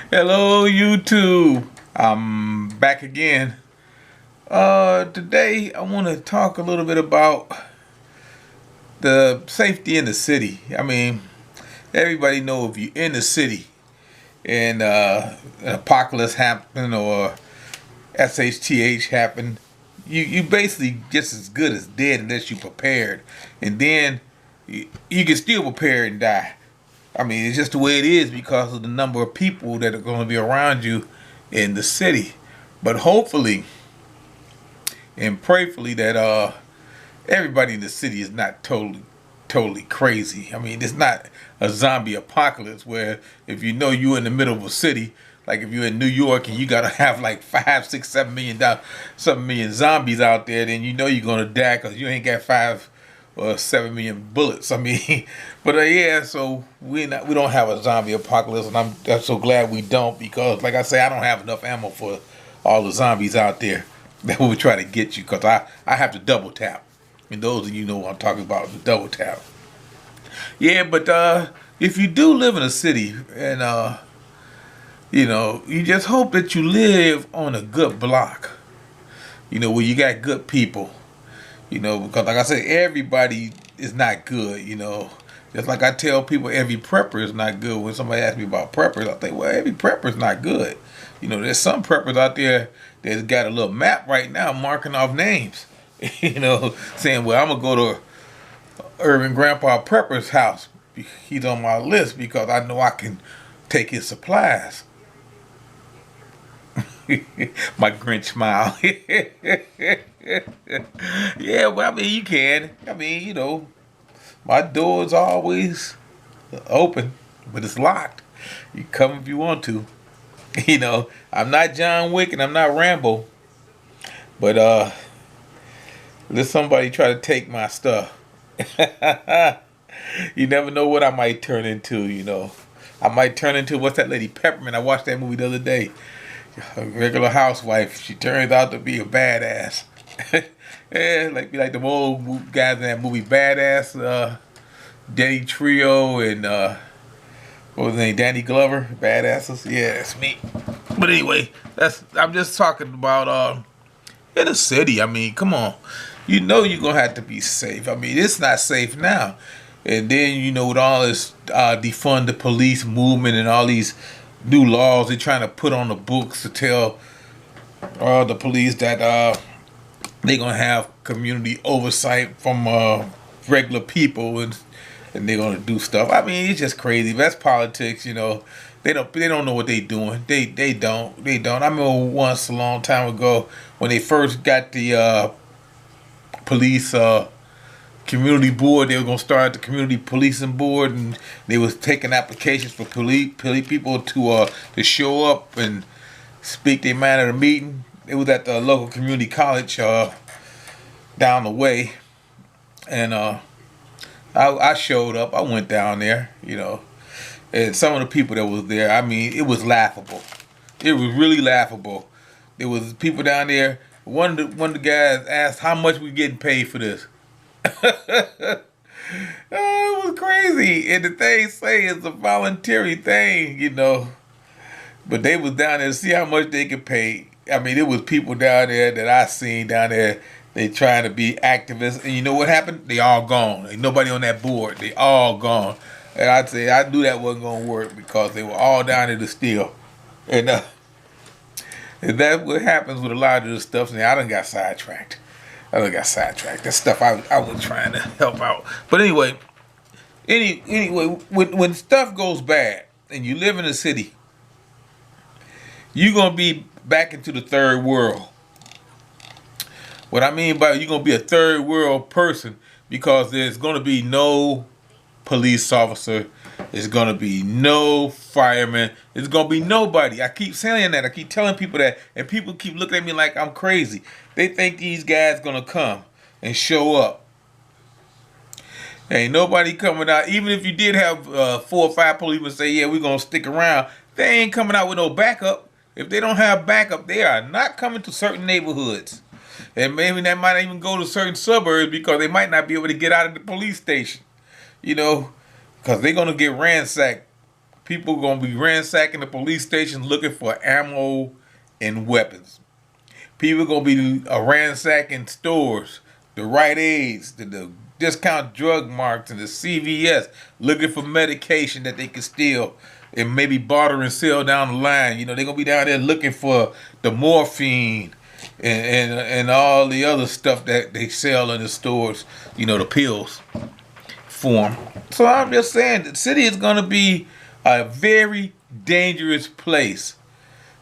Hello, YouTube. I'm back again. Today I want to talk a little bit about the safety in the city. Everybody know if you're in the city and an apocalypse happen or SHTH happen, you basically just as good as dead unless you prepared, and then you can still prepare and die. It's just the way it is because of the number of people that are going to be around you in the city. But hopefully and prayerfully that everybody in the city is not totally crazy. It's not a zombie apocalypse where if you know you're in the middle of a city, like if you're in New York and you gotta have like 7 million zombies out there, then you know you're gonna die because you ain't got 5 or 7 million bullets. But yeah, so we don't have a zombie apocalypse, and I'm so glad we don't because, like I say, I don't have enough ammo for all the zombies out there that will try to get you because I have to double tap. And those of you know what I'm talking about, the double tap. Yeah, but if you do live in a city and you just hope that you live on a good block, where you got good people, because like I said, everybody is not good, Just like I tell people every prepper is not good. When somebody asks me about preppers, I think, well, every prepper is not good. There's some preppers out there that's got a little map right now marking off names, saying, well, I'm going to go to Urban Grandpa Prepper's house. He's on my list because I know I can take his supplies. My Grinch smile. Yeah, well, you can. My door is always open, but it's locked. You come if you want to. I'm not John Wick and I'm not Rambo, but let somebody try to take my stuff. You never know what I might turn into. I might turn into what's that lady Peppermint? I watched that movie the other day. A regular housewife. She turns out to be a badass. Yeah, be like the old guys in that movie, Badass. Danny Trio and what was his name? Danny Glover, Badasses. Yeah, that's me. But anyway, I'm just talking about in the city. Come on, you're gonna have to be safe. It's not safe now. And then with all this defund the police movement and all these new laws they're trying to put on the books to tell the police that they're gonna have community oversight from regular people and they're gonna do stuff. It's just crazy. That's politics. They don't know what they're doing. They don't. I remember once a long time ago when they first got the police community board. They were gonna start the community policing board, and they was taking applications for police people to show up and speak their mind at a meeting. It was at the local community college down the way, and I showed up. I went down there, and some of the people that was there. It was laughable. It was really laughable. There was people down there. One of the guys asked how much we getting paid for this. Oh, it was crazy. And the thing say it's a voluntary thing. But they was down there to see how much they could pay. There was people down there that I seen down there. They trying to be activists, and you know what happened? They all gone. Ain't nobody on that board. They all gone. And I'd say I knew that wasn't gonna work because they were all down there to steal. And and that's what happens with a lot of this stuff. And I done got sidetracked. That stuff I was trying to help out. But anyway, when stuff goes bad and you live in a city, you're gonna be back into the third world. What I mean by you're gonna be a third world person because there's gonna be no police officer, there's gonna be no fireman, there's gonna be nobody. I keep saying that. I keep telling people that, and people keep looking at me like I'm crazy. They think these guys gonna come and show up. Ain't nobody coming out. Even if you did have 4 or 5 policemen say, yeah, we're gonna stick around, they ain't coming out with no backup. If they don't have backup, they are not coming to certain neighborhoods. And maybe they might even go to certain suburbs because they might not be able to get out of the police station. Because they're going to get ransacked People gonna be ransacking the police station looking for ammo and weapons. People gonna be ransacking stores, the Rite Aids, the discount drug marks, and the CVS, looking for medication that they can steal and maybe barter and sell down the line. They're gonna be down there looking for the morphine and all the other stuff that they sell in the stores. The pills form. So I'm just saying, the city is gonna be a very dangerous place.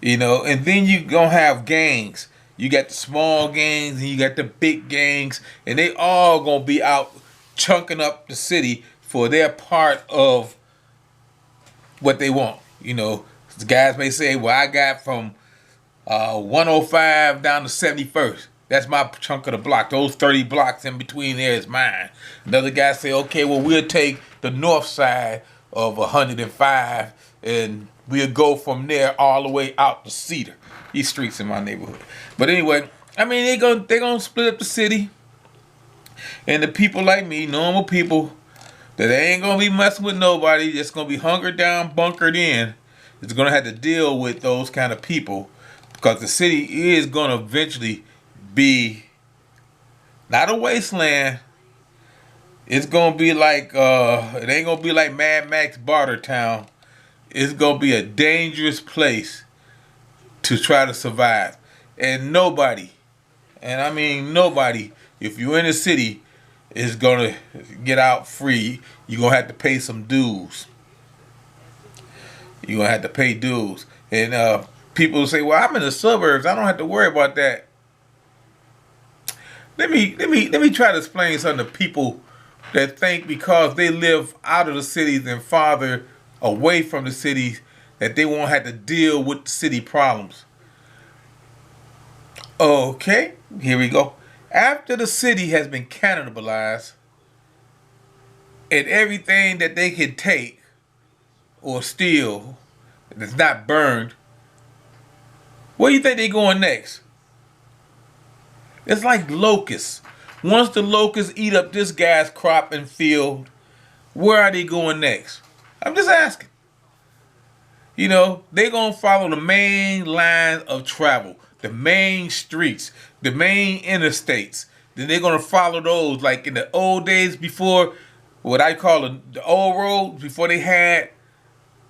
And then you gonna have gangs. You got the small gangs and you got the big gangs, and they all gonna be out chunking up the city for their part of what they want. The guys may say, well, I got from 105 down to 71st. That's my chunk of the block. Those 30 blocks in between there is mine. Another guy say, okay, well, we'll take the north side of 105 and we'll go from there all the way out to Cedar. These streets in my neighborhood. But anyway, I mean, they're gonna split up the city. And the people like me, normal people, that ain't gonna be messing with nobody, just gonna be hunkered down, bunkered in, is gonna have to deal with those kind of people, because the city is gonna eventually be not a wasteland. It's gonna be like it ain't gonna be like Mad Max Bartertown. It's gonna be a dangerous place to try to survive. And nobody, and I mean nobody, if you're in the city, is gonna get out free. You're gonna have to pay some dues. You're gonna have to pay dues. And people say, well, I'm in the suburbs, I don't have to worry about that. Let me try to explain something to people that think because they live out of the cities and farther away from the cities that they won't have to deal with the city problems. Okay, here we go. After the city has been cannibalized and everything that they can take or steal that's not burned, where do you think they're going next? It's like locusts. Once the locusts eat up this guy's crop and field, where are they going next? I'm just asking. They're going to follow the main line of travel, the main streets, the main interstates. Then they're going to follow those like in the old days before, what I call the old roads, before they had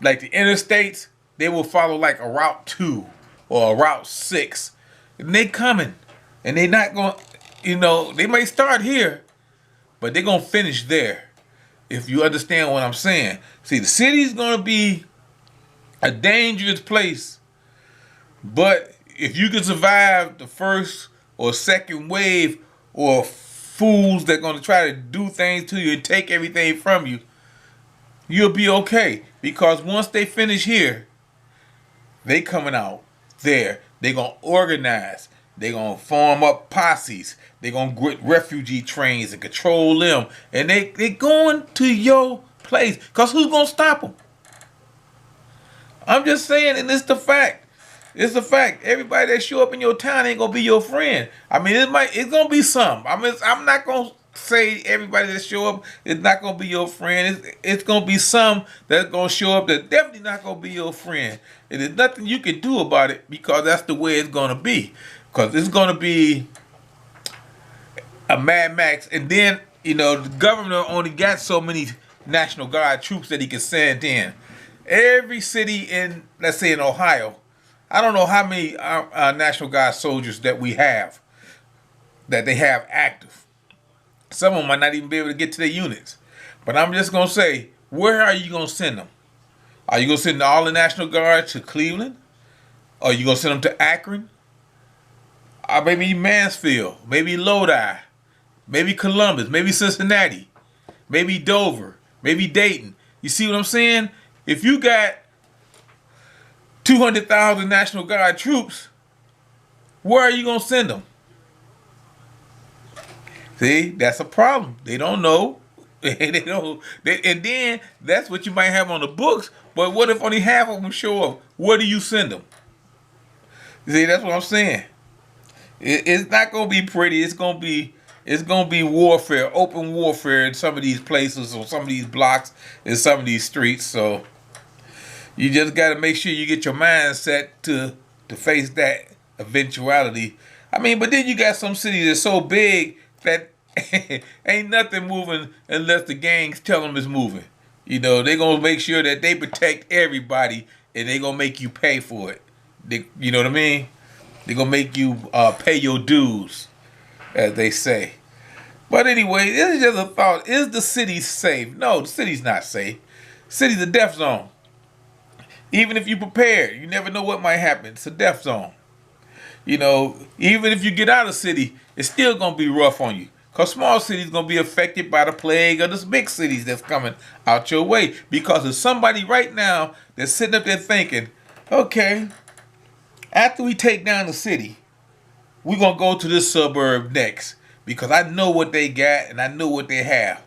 like the interstates, they will follow like a Route 2 or a Route 6. And they coming. And they're not going to, they may start here, but they're going to finish there. If you understand what I'm saying. See, the city's going to be a dangerous place, but if you can survive the first or second wave or fools that are going to try to do things to you and take everything from you, you'll be okay. Because once they finish here, they coming out there. They're going to organize. They're going to form up posses. They're going to get refugee trains and control them. And they going to your place. Because who's going to stop them? I'm just saying, and it's the fact. It's the fact. Everybody that show up in your town ain't going to be your friend. I mean, it's going to be some. I'm not going to say everybody that show up is not going to be your friend. It's going to be some that's going to show up that's definitely not going to be your friend. And there's nothing you can do about it because that's the way it's going to be. Because it's going to be a Mad Max. And then, the governor only got so many National Guard troops that he can send in. Every city in, let's say in Ohio, I don't know how many National Guard soldiers that we have, that they have active. Some of them might not even be able to get to their units. But I'm just going to say, where are you going to send them? Are you going to send all the National Guard to Cleveland? Or are you going to send them to Akron? Or maybe Mansfield, maybe Lodi, maybe Columbus, maybe Cincinnati, maybe Dover, maybe Dayton. You see what I'm saying? If you got 200,000 National Guard troops, where are you going to send them? See, that's a problem. They don't know. And then that's what you might have on the books. But what if only half of them show up? Where do you send them? See, that's what I'm saying. It's not gonna be pretty. It's gonna be warfare, open warfare in some of these places or some of these blocks in some of these streets. So You just got to make sure you get your mindset to face that eventuality. I mean, but then you got some cities that's so big that ain't nothing moving unless the gangs tell them it's moving. You know, they gonna make sure that they protect everybody, and they gonna make you pay for it. You know what I mean? They gonna make you pay your dues, as they say. But anyway, this is just a thought. Is the city safe? No, the city's not safe. City's a death zone. Even if you prepare, you never know what might happen. It's a death zone. You know, even if you get out of the city, it's still going to be rough on you. Because small cities going to be affected by the plague of this big cities that's coming out your way. Because there's somebody right now that's sitting up there thinking, okay, after we take down the city, we're going to go to this suburb next. Because I know what they got and I know what they have.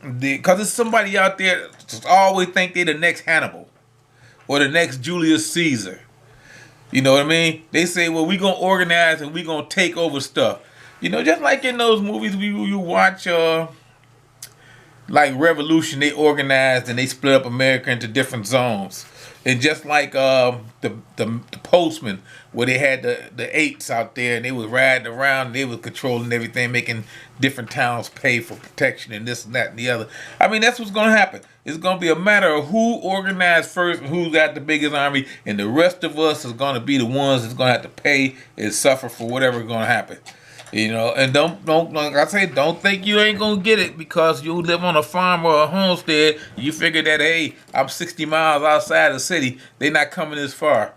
Because there's somebody out there that always think they're the next Hannibal or the next Julius Caesar. You know what I mean? They say, well, we're going to organize and we're going to take over stuff. You know, just like in those movies you watch, like Revolution, they organized and they split up America into different zones. And just like the Postman, where they had the apes out there and they was riding around and they was controlling everything, making different towns pay for protection and this and that and the other. I mean, that's what's going to happen. It's going to be a matter of who organized first and who got the biggest army, and the rest of us is going to be the ones that's going to have to pay and suffer for whatever's going to happen. You know, and don't like I say, don't think you ain't gonna get it because you live on a farm or a homestead. You figure that, hey, I'm 60 miles outside the city. They not coming this far.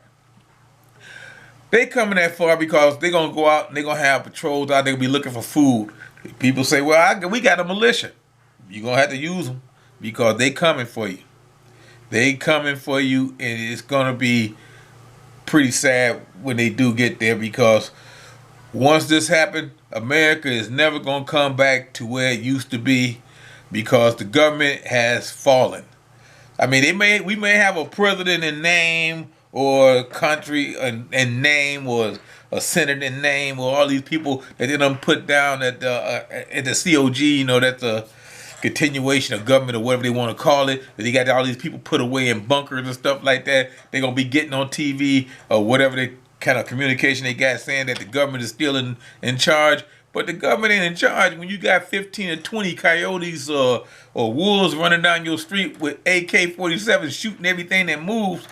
They coming that far because they gonna go out and they gonna have patrols out. They gonna be looking for food. People say, well, we got a militia. You gonna have to use them because they coming for you. They coming for you, and it's gonna be pretty sad when they do get there because once this happened, America is never going to come back to where it used to be because the government has fallen. I mean, we may have a president in name or a country in name or a senator in name or all these people that they done put down at the COG, you know, that's a continuation of government or whatever they want to call it. That they got all these people put away in bunkers and stuff like that. They're going to be getting on TV or whatever they kind of communication they got saying that the government is still in charge. But the government ain't in charge when you got 15 or 20 coyotes or wolves running down your street with AK-47 shooting everything that moves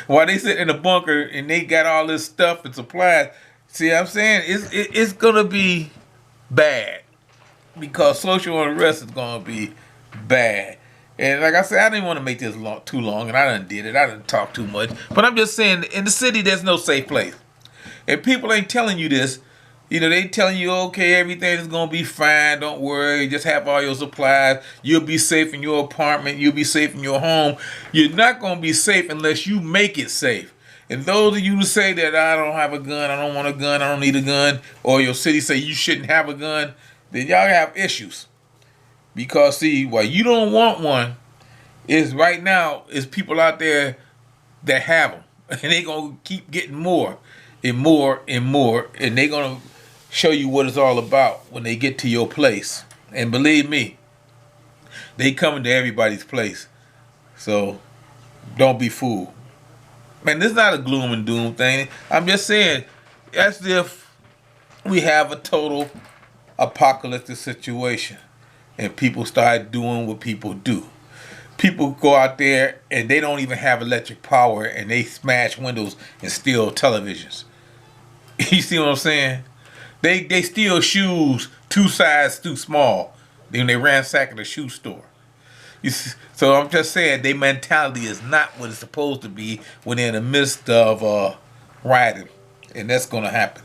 while they sit in a bunker and they got all this stuff and supplies. See what I'm saying? It's going to be bad because social unrest is going to be bad. And like I said, I didn't want to make this too long, and I done did it. I didn't talk too much. But I'm just saying, in the city, there's no safe place. If people ain't telling you this, you know, they telling you, okay, everything is going to be fine. Don't worry. Just have all your supplies. You'll be safe in your apartment. You'll be safe in your home. You're not going to be safe unless you make it safe. And those of you who say that I don't have a gun, I don't want a gun, I don't need a gun, or your city say you shouldn't have a gun, then y'all have issues. Because, see, why you don't want one is right now is people out there that have them. And they're going to keep getting more and more and more. And they're going to show you what it's all about when they get to your place. And believe me, they coming to everybody's place. So don't be fooled. Man, this is not a gloom and doom thing. I'm just saying, as if we have a total apocalyptic situation. And people start doing what people do. People go out there and they don't even have electric power and they smash windows and steal televisions. You see what I'm saying? They steal shoes 2 sizes too small. Then they ransack the shoe store. You see, so I'm just saying their mentality is not what it's supposed to be when they're in the midst of rioting. And that's going to happen.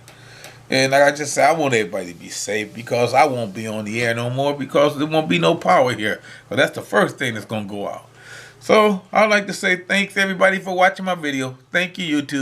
And like I just said, I want everybody to be safe because I won't be on the air no more because there won't be no power here. But that's the first thing that's going to go out. So I'd like to say thanks everybody for watching my video. Thank you, YouTube.